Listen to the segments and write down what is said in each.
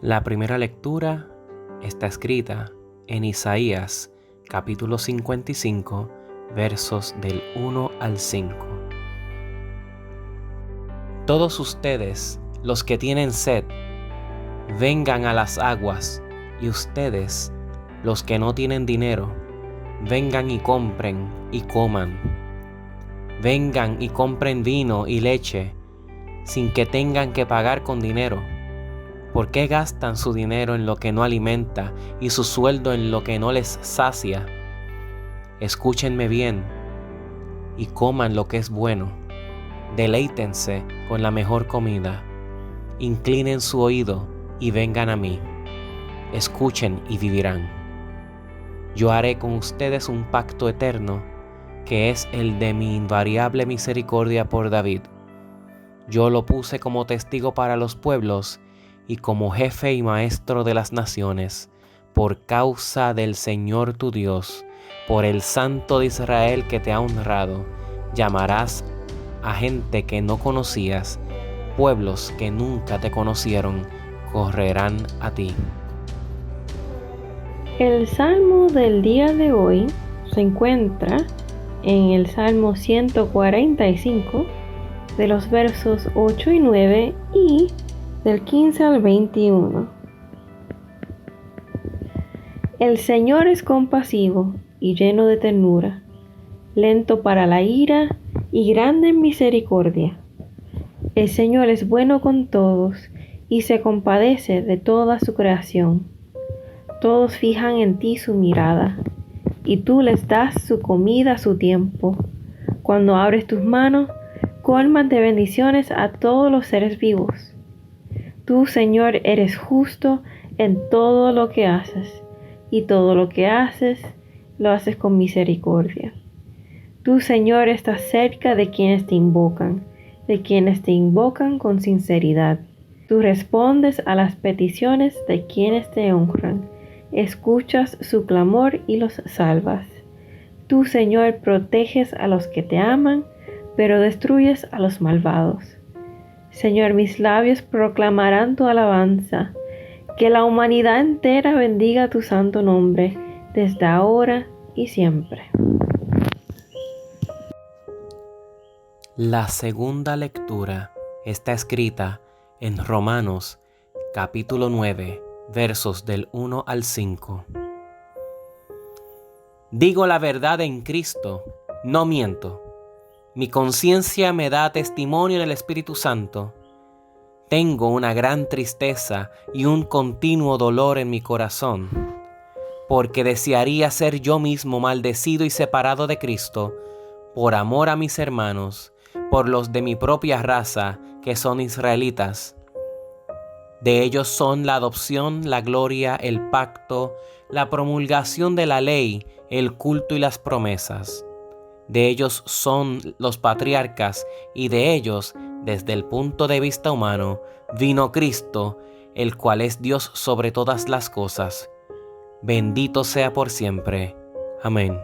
La primera lectura está escrita en Isaías, capítulo 55, versos del 1 al 5. Todos ustedes, los que tienen sed, vengan a las aguas, y ustedes, los que no tienen dinero, vengan y compren y coman. Vengan y compren vino y leche, sin que tengan que pagar con dinero. ¿Por qué gastan su dinero en lo que no alimenta y su sueldo en lo que no les sacia? Escúchenme bien y coman lo que es bueno. Deleítense con la mejor comida. Inclinen su oído y vengan a mí. Escuchen y vivirán. Yo haré con ustedes un pacto eterno, que es el de mi invariable misericordia por David. Yo lo puse como testigo para los pueblos y como jefe y maestro de las naciones, por causa del Señor tu Dios, por el Santo de Israel que te ha honrado. Llamarás a gente que no conocías, pueblos que nunca te conocieron, correrán a ti. El salmo del día de hoy se encuentra en el Salmo 145, de los versos 8 y 9 y del 15 al 21. El Señor es compasivo y lleno de ternura, lento para la ira y grande en misericordia. El Señor es bueno con todos y se compadece de toda su creación. Todos fijan en ti su mirada, y tú les das su comida a su tiempo. Cuando abres tus manos, colmas de bendiciones a todos los seres vivos. Tú, Señor, eres justo en todo lo que haces, y todo lo que haces, lo haces con misericordia. Tú, Señor, estás cerca de quienes te invocan con sinceridad. Tú respondes a las peticiones de quienes te honran. Escuchas su clamor y los salvas. Tú, Señor, proteges a los que te aman, pero destruyes a los malvados. Señor, mis labios proclamarán tu alabanza. Que la humanidad entera bendiga tu santo nombre, desde ahora y siempre. La segunda lectura está escrita en Romanos, capítulo 9, versos del 1 al 5. Digo la verdad en Cristo, no miento. Mi conciencia me da testimonio en el Espíritu Santo. Tengo una gran tristeza y un continuo dolor en mi corazón, porque desearía ser yo mismo maldecido y separado de Cristo, por amor a mis hermanos, por los de mi propia raza, que son israelitas. De ellos son la adopción, la gloria, el pacto, la promulgación de la ley, el culto y las promesas. De ellos son los patriarcas, y de ellos, desde el punto de vista humano, vino Cristo, el cual es Dios sobre todas las cosas. Bendito sea por siempre. Amén.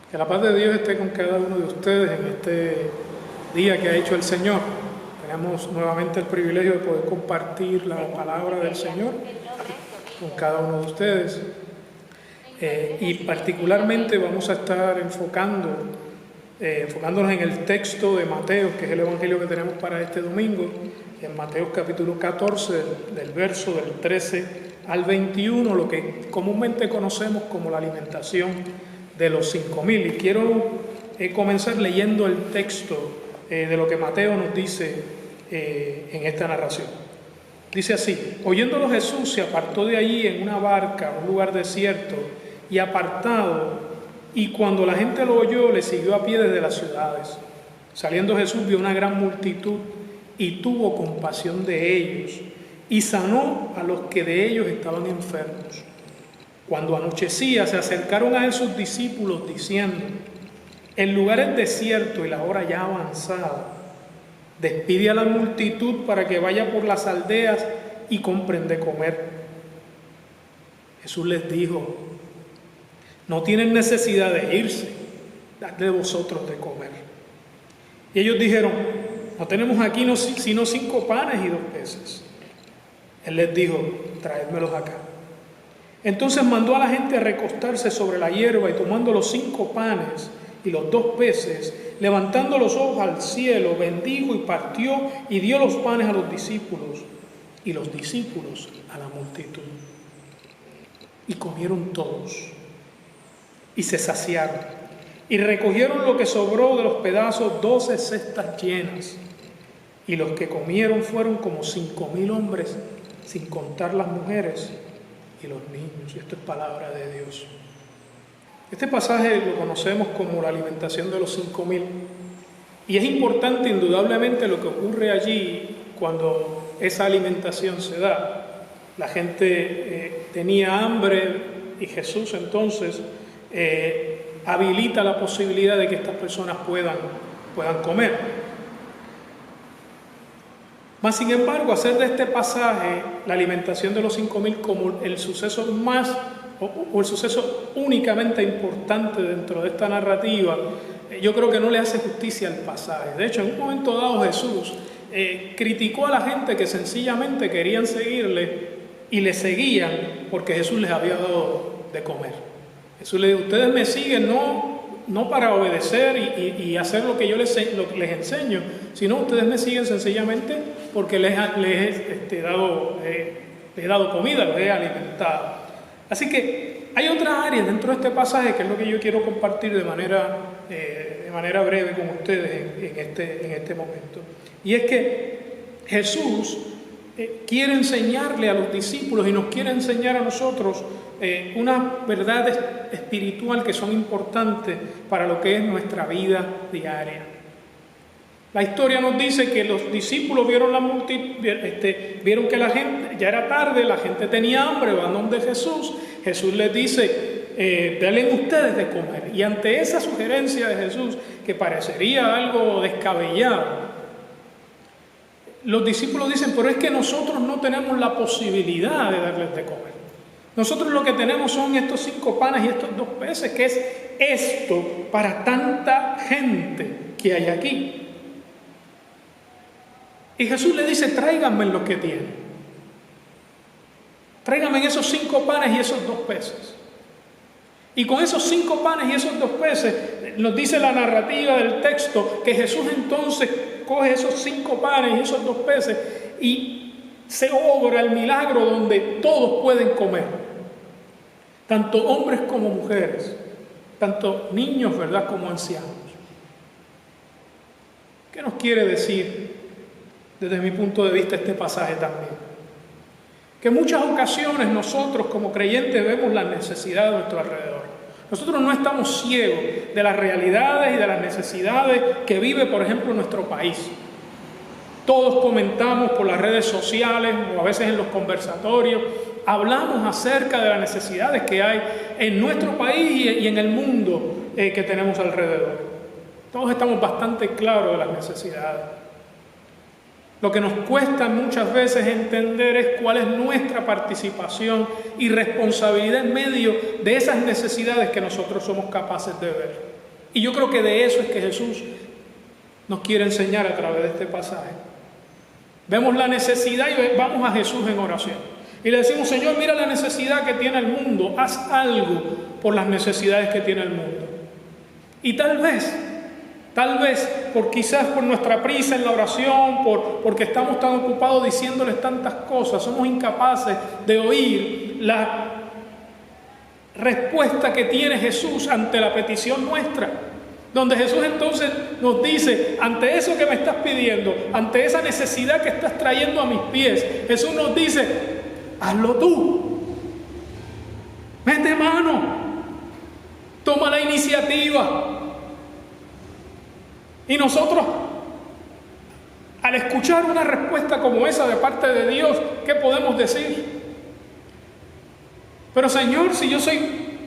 Que la paz de Dios esté con cada uno de ustedes en este día que ha hecho el Señor. Tenemos nuevamente el privilegio de poder compartir la palabra del Señor con cada uno de ustedes. Y particularmente vamos a estar enfocándonos en el texto de Mateo, que es el evangelio que tenemos para este domingo, en Mateo capítulo 14, del verso del 13 al 21, lo que comúnmente conocemos como la alimentación de los 5.000. Y quiero comenzar leyendo el texto de lo que Mateo nos dice en esta narración. Dice así: oyéndolo Jesús se apartó de allí en una barca a un lugar desierto y apartado, y cuando la gente lo oyó, le siguió a pie desde las ciudades. Saliendo Jesús vio una gran multitud y tuvo compasión de ellos, y sanó a los que de ellos estaban enfermos. Cuando anochecía, se acercaron a él sus discípulos diciendo: el lugar es desierto y la hora ya avanzada. Despide a la multitud para que vaya por las aldeas y compren de comer. Jesús les dijo: no tienen necesidad de irse, dadle vosotros de comer. Y ellos dijeron: no tenemos aquí sino 5 panes y 2 peces. Él les dijo: traédmelos acá. Entonces mandó a la gente a recostarse sobre la hierba, y tomando los 5 panes y los 2 peces, levantando los ojos al cielo, bendijo y partió y dio los panes a los discípulos, y los discípulos a la multitud. Y comieron todos, y se saciaron, y recogieron lo que sobró de los pedazos 12 cestas llenas. Y los que comieron fueron como 5,000 hombres, sin contar las mujeres y los niños. Y esto es palabra de Dios. Este pasaje lo conocemos como la alimentación de los 5,000. Y es importante indudablemente lo que ocurre allí cuando esa alimentación se da. La gente tenía hambre y Jesús entonces habilita la posibilidad de que estas personas puedan comer. Mas, sin embargo, hacer de este pasaje la alimentación de los 5,000 como el suceso más o el suceso únicamente importante dentro de esta narrativa, yo creo que no le hace justicia al pasaje. De hecho, en un momento dado Jesús criticó a la gente que sencillamente querían seguirle y le seguían porque Jesús les había dado de comer. Jesús les dijo: ustedes me siguen no para obedecer y hacer lo que yo les enseño, sino ustedes me siguen sencillamente porque les he dado comida, los he alimentado. Así que hay otras áreas dentro de este pasaje que es lo que yo quiero compartir de manera breve con ustedes en este momento. Y es que Jesús quiere enseñarle a los discípulos y nos quiere enseñar a nosotros una verdad espiritual que son importantes para lo que es nuestra vida diaria. La historia nos dice que los discípulos vieron vieron que la gente, ya era tarde, la gente tenía hambre, van donde Jesús. Jesús les dice: denle ustedes de comer. Y ante esa sugerencia de Jesús, que parecería algo descabellado, los discípulos dicen: pero es que nosotros no tenemos la posibilidad de darles de comer. Nosotros lo que tenemos son estos 5 panes y estos 2 peces, que es esto para tanta gente que hay aquí. Y Jesús le dice: tráiganme lo que tienen. Tráiganme esos 5 panes y esos 2 peces. Y con esos 5 panes y esos 2 peces, nos dice la narrativa del texto, que Jesús entonces coge esos 5 panes y esos 2 peces y se obra el milagro donde todos pueden comer. Tanto hombres como mujeres, tanto niños, ¿verdad?, como ancianos. ¿Qué nos quiere decir desde mi punto de vista este pasaje también? Que en muchas ocasiones nosotros como creyentes vemos la necesidad de nuestro alrededor. Nosotros no estamos ciegos de las realidades y de las necesidades que vive, por ejemplo, nuestro país. Todos comentamos por las redes sociales o a veces en los conversatorios, hablamos acerca de las necesidades que hay en nuestro país y en el mundo que tenemos alrededor. Todos estamos bastante claros de las necesidades. Lo que nos cuesta muchas veces entender es cuál es nuestra participación y responsabilidad en medio de esas necesidades que nosotros somos capaces de ver. Y yo creo que de eso es que Jesús nos quiere enseñar a través de este pasaje. Vemos la necesidad y vamos a Jesús en oración. Y le decimos: Señor, mira la necesidad que tiene el mundo, haz algo por las necesidades que tiene el mundo. Y tal vez, quizás por nuestra prisa en la oración, porque estamos tan ocupados diciéndoles tantas cosas, somos incapaces de oír la respuesta que tiene Jesús ante la petición nuestra. Donde Jesús entonces nos dice: ante eso que me estás pidiendo, ante esa necesidad que estás trayendo a mis pies, Jesús nos dice: hazlo tú. Mete mano. Toma la iniciativa. Y nosotros, al escuchar una respuesta como esa de parte de Dios, ¿qué podemos decir? Pero Señor, si yo soy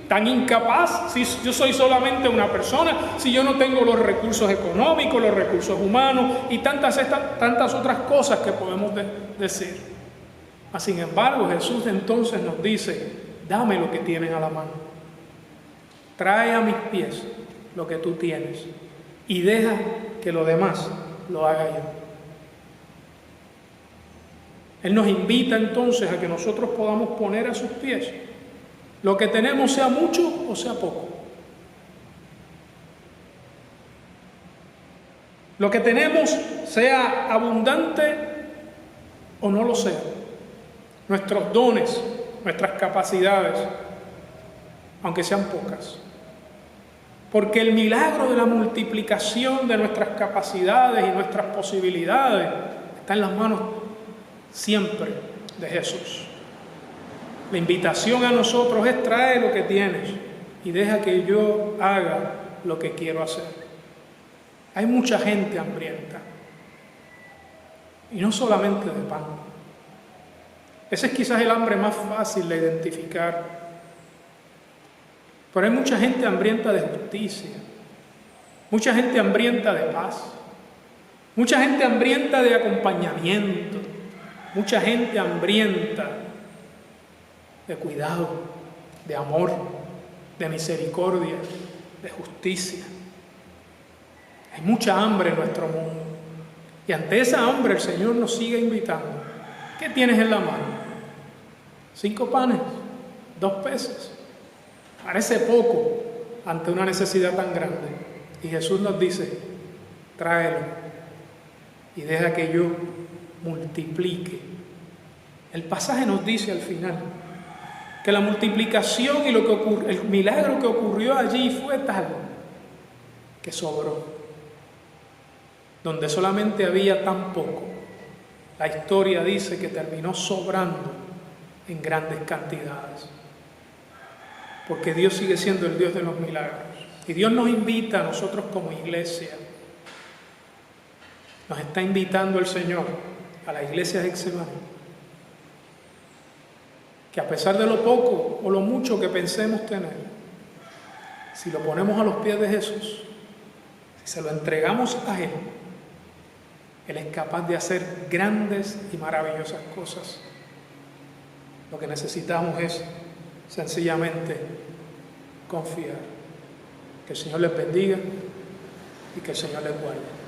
tan incapaz, si yo soy solamente una persona, si yo no tengo los recursos económicos, los recursos humanos y tantas otras cosas que podemos decir. Sin embargo, Jesús entonces nos dice: dame lo que tienes a la mano. Trae a mis pies lo que tú tienes y deja que lo demás lo haga yo. Él nos invita entonces a que nosotros podamos poner a sus pies lo que tenemos, sea mucho o sea poco. Lo que tenemos, sea abundante o no lo sea. Nuestros dones, nuestras capacidades, aunque sean pocas. Porque el milagro de la multiplicación de nuestras capacidades y nuestras posibilidades está en las manos siempre de Jesús. La invitación a nosotros es: trae lo que tienes y deja que yo haga lo que quiero hacer. Hay mucha gente hambrienta, y no solamente de pan. Ese es quizás el hambre más fácil de identificar. Pero hay mucha gente hambrienta de justicia, mucha gente hambrienta de paz, mucha gente hambrienta de acompañamiento, mucha gente hambrienta de cuidado, de amor, de misericordia, de justicia. Hay mucha hambre en nuestro mundo. Y ante esa hambre el Señor nos sigue invitando. ¿Qué tienes en la mano? 5 panes, 2 peces. Parece poco ante una necesidad tan grande. Y Jesús nos dice: tráelo y deja que yo multiplique. El pasaje nos dice al final que la multiplicación y el milagro que ocurrió allí fue tal que sobró. Donde solamente había tan poco, la historia dice que terminó sobrando en grandes cantidades. Porque Dios sigue siendo el Dios de los milagros. Y Dios nos invita a nosotros como iglesia. Nos está invitando el Señor a la iglesia de Getsemaní, que a pesar de lo poco o lo mucho que pensemos tener, si lo ponemos a los pies de Jesús, si se lo entregamos a Él, Él es capaz de hacer grandes y maravillosas cosas. Lo que necesitamos es sencillamente confiar. Que el Señor les bendiga y que el Señor les guarde.